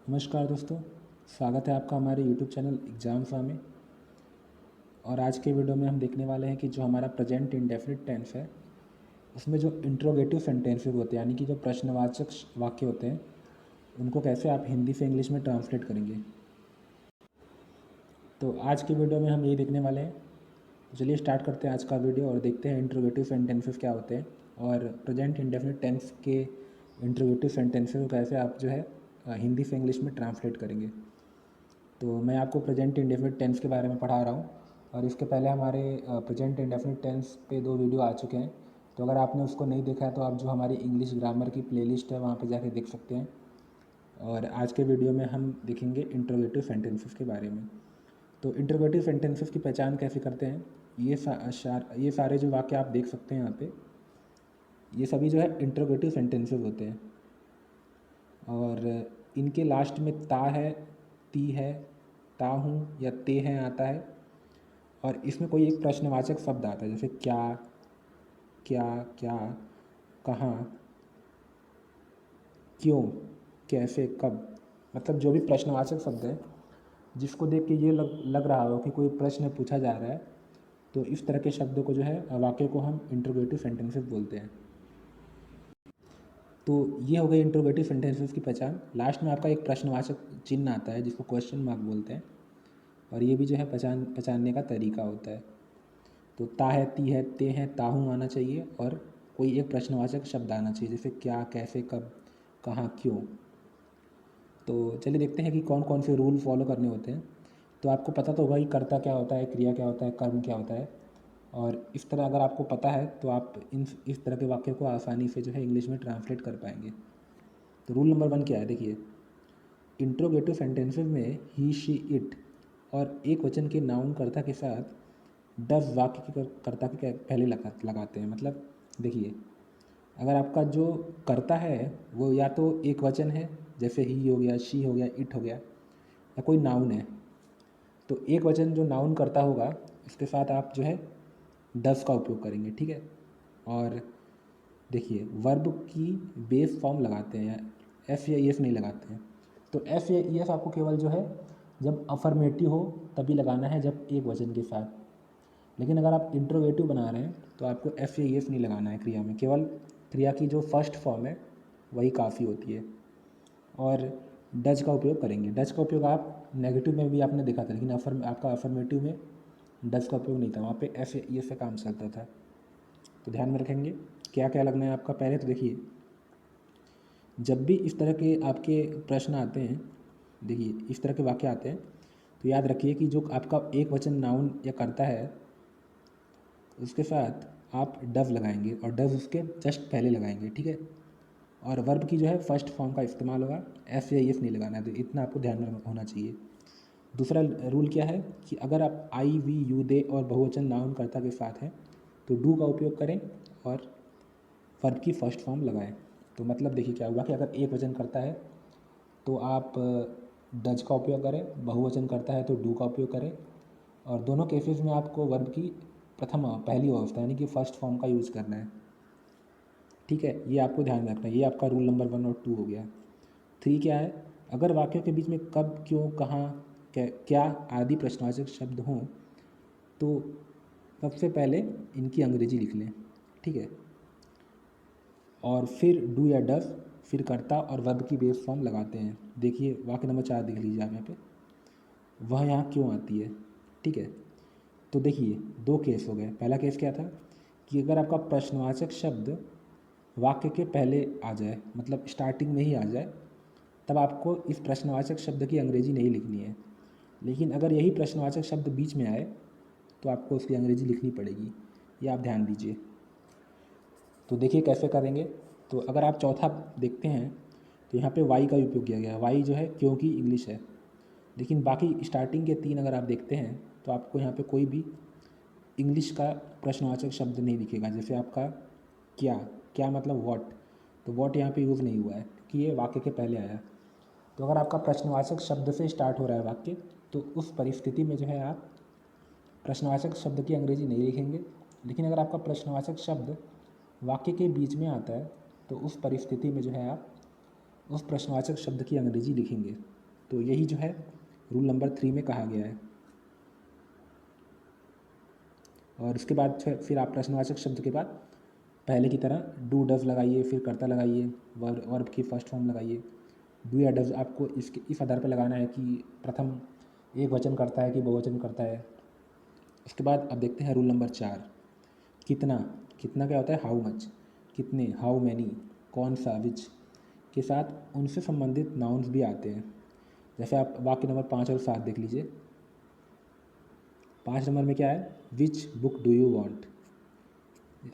नमस्कार दोस्तों, स्वागत है आपका हमारे यूट्यूब चैनल एग्ज़ाम फा में। और आज के वीडियो में हम देखने वाले हैं कि जो हमारा प्रेजेंट इंडेफिनिट टेंस है उसमें जो इंट्रोगेटिव सेंटेंसेस होते हैं यानी कि जो प्रश्नवाचक वाक्य होते हैं उनको कैसे आप हिंदी से इंग्लिश में ट्रांसलेट करेंगे। तो आज की वीडियो में हम यही देखने वाले हैं। तो चलिए स्टार्ट करते हैं आज का वीडियो और देखते हैं इंट्रोगेटिव सेंटेंसेस क्या होते हैं और प्रेजेंट इंडेफिनिट टेंस के इंट्रोगेटिव सेंटेंसेस को कैसे आप जो है हिंदी से इंग्लिश में ट्रांसलेट करेंगे। तो मैं आपको प्रेजेंट इंडेफिनिट टेंस के बारे में पढ़ा रहा हूँ और इसके पहले हमारे प्रेजेंट इंडेफिनिट टेंस पे 2 वीडियो आ चुके हैं। तो अगर आपने उसको नहीं देखा है तो आप जो हमारी इंग्लिश ग्रामर की प्लेलिस्ट है वहाँ पे जाके देख सकते हैं। और आज के वीडियो में हम देखेंगे इंट्रोगेटिव सेंटेंसेस के बारे में। तो इंट्रोगेटिव सेंटेंसेस की पहचान कैसे करते हैं, ये सारे जो वाक्य आप देख सकते हैं यहाँ पे, ये सभी जो है इंट्रोगेटिव सेंटेंसेस होते हैं। और इनके लास्ट में ता है, ती है, ता हूँ या ते हैं आता है और इसमें कोई एक प्रश्नवाचक शब्द आता है जैसे क्या, क्या, क्या, कहाँ, क्यों, कैसे, कब। मतलब जो भी प्रश्नवाचक शब्द है जिसको देख के ये लग रहा हो कि कोई प्रश्न पूछा जा रहा है, तो इस तरह के शब्दों को जो है वाक्य को हम इंट्रोगेटिव सेंटेंसेस बोलते हैं। तो ये हो गई इंट्रोगेटिव सेंटेंसेस की पहचान। लास्ट में आपका एक प्रश्नवाचक चिन्ह आता है जिसको क्वेश्चन मार्क बोलते हैं और ये भी जो है पहचानने का तरीका होता है। तो ता है, ती है, ते हैं, ताहू आना चाहिए और कोई एक प्रश्नवाचक शब्द आना चाहिए जैसे क्या, कैसे, कब, कहाँ, क्यों। तो चलिए देखते हैं कि कौन कौन से रूल फॉलो करने होते हैं। तो आपको पता तो होगा कि कर्ता क्या होता है, क्रिया क्या होता है, कर्म क्या होता है। और इस तरह अगर आपको पता है तो आप इस तरह के वाक्य को आसानी से जो है इंग्लिश में ट्रांसलेट कर पाएंगे। तो रूल नंबर 1 क्या है, देखिए। इंट्रोगेटिव सेंटेंसेस में ही, शी, इट और एक वचन के नाउन कर्ता के साथ डज वाक्य के कर्ता के पहले लगाते हैं। मतलब देखिए, अगर आपका जो कर्ता है वो या तो एक वचन है जैसे ही हो गया, शी हो गया, इट हो गया, या कोई नाउन है, तो एक वचन जो नाउन करता होगा इसके साथ आप जो है डस का उपयोग करेंगे, ठीक है। और देखिए, वर्ब की बेस फॉर्म लगाते हैं, एस या एस नहीं लगाते हैं। तो एस या एस आपको केवल जो है जब अफर्मेटिव हो तभी लगाना है, जब एक वचन के साथ। लेकिन अगर आप इंट्रोगेटिव बना रहे हैं तो आपको एस या एस नहीं लगाना है क्रिया में, केवल क्रिया की जो फर्स्ट फॉर्म है वही काफ़ी होती है। और डज का उपयोग करेंगे। डज का उपयोग आप नेगेटिव में भी आपने देखा था, लेकिन आपका अफर्मेटिव में डज का उपयोग नहीं था, वहाँ पे एस या एस से काम चलता था। तो ध्यान में रखेंगे क्या क्या लगना है आपका। पहले तो देखिए, जब भी इस तरह के आपके प्रश्न आते हैं, देखिए इस तरह के वाक्य आते हैं, तो याद रखिए कि जो आपका एक वचन नाउन या करता है उसके साथ आप डव लगाएंगे और डव उसके जस्ट पहले लगाएंगे, ठीक है। और वर्ब की जो है फर्स्ट फॉर्म का इस्तेमाल होगा, एस या एस नहीं लगाना है, तो इतना आपको ध्यान में होना चाहिए। दूसरा रूल क्या है कि अगर आप आई, वी, यू, दे और बहुवचन नाउन कर्ता के साथ हैं तो डू का उपयोग करें और वर्ब की फर्स्ट फॉर्म लगाएं। तो मतलब देखिए क्या हुआ कि अगर एक वचन करता है तो आप डज का उपयोग करें, बहुवचन करता है तो डू का उपयोग करें, और दोनों केसेस में आपको वर्ब की पहली अवस्था यानी कि फर्स्ट फॉर्म का यूज़ करना है, ठीक है। ये आपको ध्यान में रखना है। ये आपका रूल नंबर 1 और 2 हो गया। 3 क्या है, अगर वाक्यों के बीच में कब, क्यों, कहाँ, क्या आदि प्रश्नवाचक शब्द हों तो सबसे पहले इनकी अंग्रेजी लिख लें, ठीक है। और फिर डू या डज, फिर कर्ता और वर्ब की बेस फॉर्म लगाते हैं। देखिए वाक्य नंबर 4 देख लीजिए आप यहाँ पे, वह यहाँ क्यों आती है, ठीक है। तो देखिए 2 केस हो गए। पहला केस क्या था कि अगर आपका प्रश्नवाचक शब्द वाक्य के पहले आ जाए, मतलब स्टार्टिंग में ही आ जाए, तब आपको इस प्रश्नवाचक शब्द की अंग्रेजी नहीं लिखनी है। लेकिन अगर यही प्रश्नवाचक शब्द बीच में आए तो आपको उसकी अंग्रेजी लिखनी पड़ेगी, ये आप ध्यान दीजिए। तो देखिए कैसे करेंगे। तो अगर आप चौथा देखते हैं तो यहाँ पे वाई का उपयोग किया गया है। वाई जो है क्योंकि इंग्लिश है, लेकिन बाकी स्टार्टिंग के 3 अगर आप देखते हैं तो आपको यहाँ पे कोई भी इंग्लिश का प्रश्नवाचक शब्द नहीं दिखेगा। जैसे आपका क्या, क्या मतलब व्हाट, तो व्हाट यहाँ पे यूज़ नहीं हुआ है क्योंकि ये वाक्य के पहले आया। तो अगर आपका प्रश्नवाचक शब्द से स्टार्ट हो रहा है वाक्य, तो उस परिस्थिति में जो है आप प्रश्नवाचक शब्द की अंग्रेजी नहीं लिखेंगे। लेकिन अगर आपका प्रश्नवाचक शब्द वाक्य के बीच में आता है तो उस परिस्थिति में जो है आप उस प्रश्नवाचक शब्द की अंग्रेजी लिखेंगे। तो यही जो है रूल नंबर 3 में कहा गया है। और उसके बाद फिर आप प्रश्नवाचक शब्द के बाद पहले की तरह डू डज लगाइए, फिर कर्ता लगाइए, वर्ब की फर्स्ट फॉर्म लगाइए। डू या डज आपको इस आधार पर लगाना है कि प्रथम एक वचन करता है कि बहुवचन करता है। उसके बाद अब देखते हैं रूल नंबर 4, कितना। कितना क्या होता है? How much. कितने, हाउ मैनी। कौन सा, विच के साथ उनसे संबंधित नाउन्स भी आते हैं। जैसे आप वाक्य नंबर 5 और 7 देख लीजिए। 5 नंबर में क्या है? Which book do you want,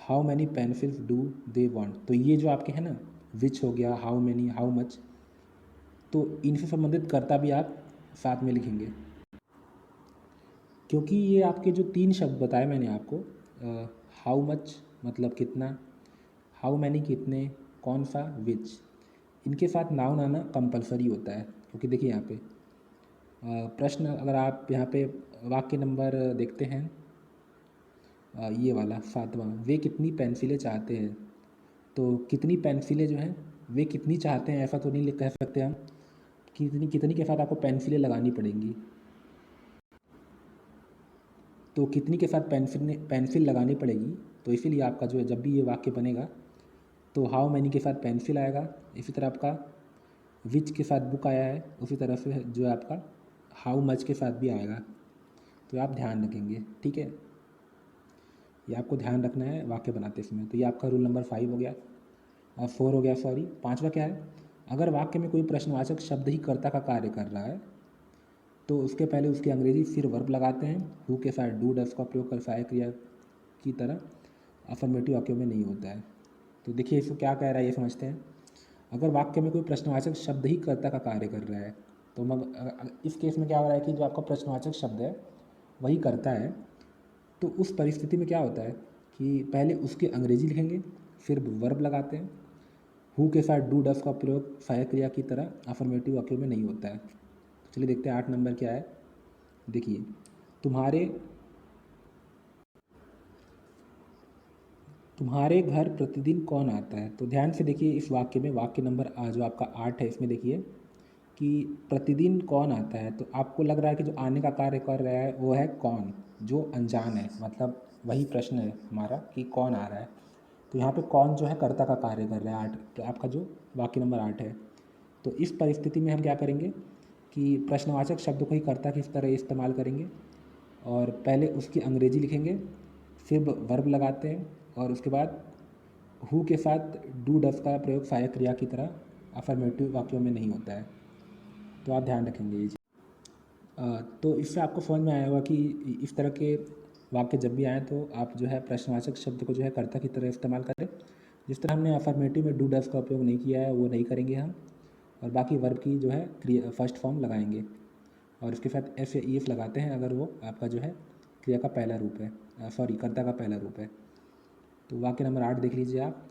how many pencils do they want. तो ये जो आपके हैं ना, विच हो गया, हाउ मैनी, हाउ मच, तो इनसे संबंधित कर्ता भी आप साथ में लिखेंगे। क्योंकि ये आपके जो 3 शब्द बताए मैंने आपको, हाउ मच मतलब कितना, हाउ मैनी कितने, कौन सा, विच, इनके साथ नाउन आना कंपलसरी होता है। क्योंकि देखिए यहाँ पे प्रश्न, अगर आप यहाँ पे वाक्य नंबर देखते हैं, ये वाला 7वां, वे कितनी पेंसिलें चाहते हैं। तो कितनी पेंसिलें जो हैं, वे कितनी चाहते हैं ऐसा तो नहीं कह सकते हम। कितनी कितनी के साथ आपको पेंसिलें लगानी पड़ेंगी। तो कितनी के साथ पेंसिल लगानी पड़ेगी। तो इसीलिए आपका जो है जब भी ये वाक्य बनेगा तो हाउ मैनी के साथ पेंसिल आएगा। इसी तरह आपका विच के साथ बुक आया है, उसी तरह से जो है आपका हाउ मच के साथ भी आएगा। तो आप ध्यान रखेंगे, ठीक है। ये आपको ध्यान रखना है वाक्य बनाते समय। तो ये आपका रूल नंबर 5 हो गया, और 4 हो गया, सॉरी 5वां क्या है? अगर वाक्य में कोई प्रश्नवाचक शब्द ही कर्ता का कार्य कर रहा है तो उसके पहले उसकी अंग्रेजी फिर वर्ब लगाते हैं। हु के साथ डू डस का प्रयोग कर सहायक क्रिया की तरह अफर्मेटिव वाक्यों में नहीं होता है। तो देखिए इसको क्या कह रहा है ये समझते हैं। अगर वाक्य में कोई प्रश्नवाचक शब्द ही कर्ता का कार्य कर रहा है तो इस केस में क्या हो रहा है कि जो आपका प्रश्नवाचक शब्द है वही करता है। तो उस परिस्थिति में क्या होता है कि पहले उसकी अंग्रेजी लिखेंगे, फिर वर्ब लगाते हैं। हु के साथ डू डस का प्रयोग सहायक क्रिया की तरह अफर्मेटिव वाक्यों में नहीं होता है। तो चलिए देखते हैं 8 नंबर क्या है। देखिए, तुम्हारे तुम्हारे घर प्रतिदिन कौन आता है। तो ध्यान से देखिए इस वाक्य में, वाक्य नंबर जो आपका 8 है, इसमें देखिए कि प्रतिदिन कौन आता है। तो आपको लग रहा है कि जो आने का कार्य कर रहा है वो है कौन, जो अनजान है, मतलब वही प्रश्न है हमारा कि कौन आ रहा है। तो यहाँ पे कौन जो है कर्ता का कार्य कर रहा है 8, तो आपका जो वाक्य नंबर 8 है। तो इस परिस्थिति में हम क्या करेंगे कि प्रश्नवाचक शब्द को ही कर्ता की तरह इस्तेमाल करेंगे और पहले उसकी अंग्रेजी लिखेंगे, फिर वर्ब लगाते हैं और उसके बाद हु के साथ डू डस का प्रयोग सहायक क्रिया की तरह अफर्मेटिव वाक्यों में नहीं होता है। तो आप ध्यान रखेंगे ये चीज़। तो इससे आपको समझ में आया होगा कि इस तरह के वाक्य जब भी आएँ तो आप जो है प्रश्नवाचक शब्द को जो है कर्ता की तरह इस्तेमाल करें। जिस तरह हमने अफर्मेटिव में डू डस का उपयोग नहीं किया है वो नहीं करेंगे हम, और बाकी वर्ब की जो है क्रिया फर्स्ट फॉर्म लगाएंगे और उसके साथ एस या ई एस लगाते हैं अगर वो आपका जो है क्रिया का पहला रूप है, सॉरी कर्ता का पहला रूप है। तो वाक्य नंबर 8 देख लीजिए आप।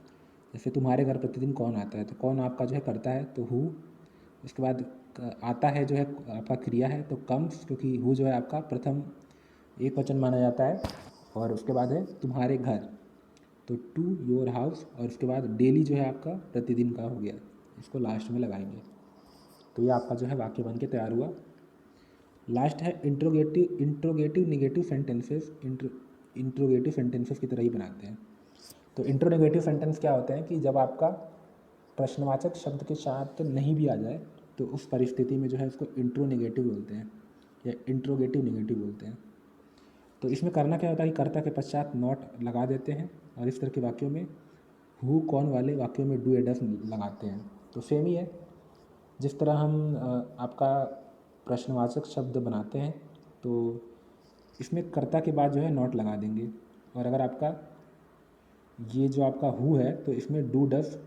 जैसे तुम्हारे घर प्रतिदिन कौन आता है, तो कौन आपका जो है करता है तो हु। उसके बाद आता है जो है आपका क्रिया है तो कम्स, क्योंकि हु जो है आपका प्रथम एक वचन माना जाता है। और उसके बाद है तुम्हारे घर, तो टू योर हाउस, और उसके बाद डेली जो है आपका प्रतिदिन का हो गया, इसको लास्ट में लगाएंगे। तो ये आपका जो है वाक्य बन के तैयार हुआ। लास्ट है interrogative negative sentences. Interrogative sentences की तरह ही बनाते हैं। तो इंट्रोगेटिव सेंटेंस क्या होते हैं कि जब आपका प्रश्नवाचक शब्द के साथ नहीं भी आ जाए तो उस परिस्थिति में जो है उसको इंट्रोनेगेटिव बोलते हैं या इंट्रोगेटिव निगेटिव बोलते हैं। तो इसमें करना क्या होता है कि कर्ता के पश्चात नॉट लगा देते हैं और इस तरह के वाक्यों में हु कौन वाले वाक्यों में डू या डस लगाते हैं। तो सेम ही है जिस तरह हम आपका प्रश्नवाचक शब्द बनाते हैं तो इसमें कर्ता के बाद जो है नॉट लगा देंगे। और अगर आपका ये जो आपका हु है तो इसमें डू डस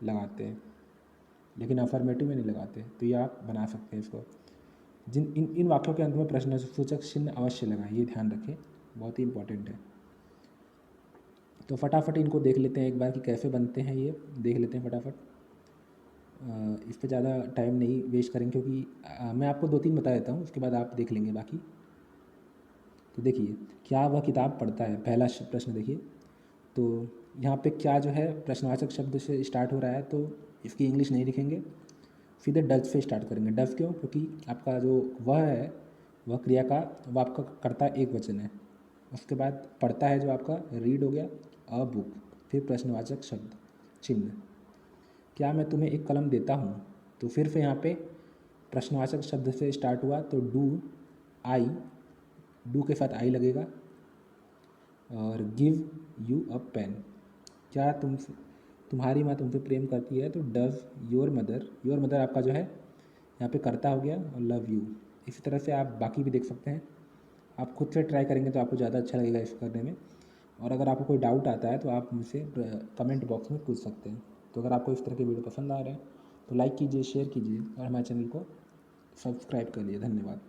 लगाते हैं, लेकिन अफर्मेटिव में नहीं लगाते। तो ये आप बना सकते हैं इसको। जिन इन वाक्यों के अंत में प्रश्नसूचक चिन्ह अवश्य लगाएं, ये ध्यान रखें, बहुत ही इंपॉर्टेंट है। तो फटाफट इनको देख लेते हैं एक बार कि कैसे बनते हैं, ये देख लेते हैं फटाफट। इस पर ज़्यादा टाइम नहीं वेस्ट करेंगे क्योंकि मैं आपको 2-3 बता देता हूँ, उसके बाद आप देख लेंगे बाकी। तो देखिए, क्या वह किताब पढ़ता है, पहला प्रश्न देखिए। तो यहाँ पे क्या जो है प्रश्नवाचक शब्द से स्टार्ट हो रहा है तो इसकी इंग्लिश नहीं लिखेंगे, सीधे डज से स्टार्ट करेंगे। डज क्यों? क्योंकि आपका जो वह है, वह क्रिया का वह आपका कर्ता एक वचन है। उसके बाद पढ़ता है जो आपका रीड हो गया, अ बुक, फिर प्रश्नवाचक शब्द चिन्ह। क्या मैं तुम्हें एक कलम देता हूँ? तो फिर से यहाँ पे प्रश्नवाचक शब्द से स्टार्ट हुआ, तो डू आई, डू के साथ आई लगेगा। और गिव यू अ पेन, क्या तुम्हारी माँ तुमसे प्रेम करती है? तो डज योर मदर आपका जो है यहाँ पे कर्ता हो गया, और लव यू। इसी तरह से आप बाकी भी देख सकते हैं। आप खुद से ट्राई करेंगे तो आपको ज़्यादा अच्छा लगेगा इसको करने में। और अगर आपको कोई डाउट आता है तो आप मुझसे कमेंट बॉक्स में पूछ सकते हैं। तो अगर आपको इस तरह के वीडियो पसंद आ रहे हैं तो लाइक कीजिए, शेयर कीजिए और हमारे चैनल को सब्सक्राइब कर लीजिए। धन्यवाद।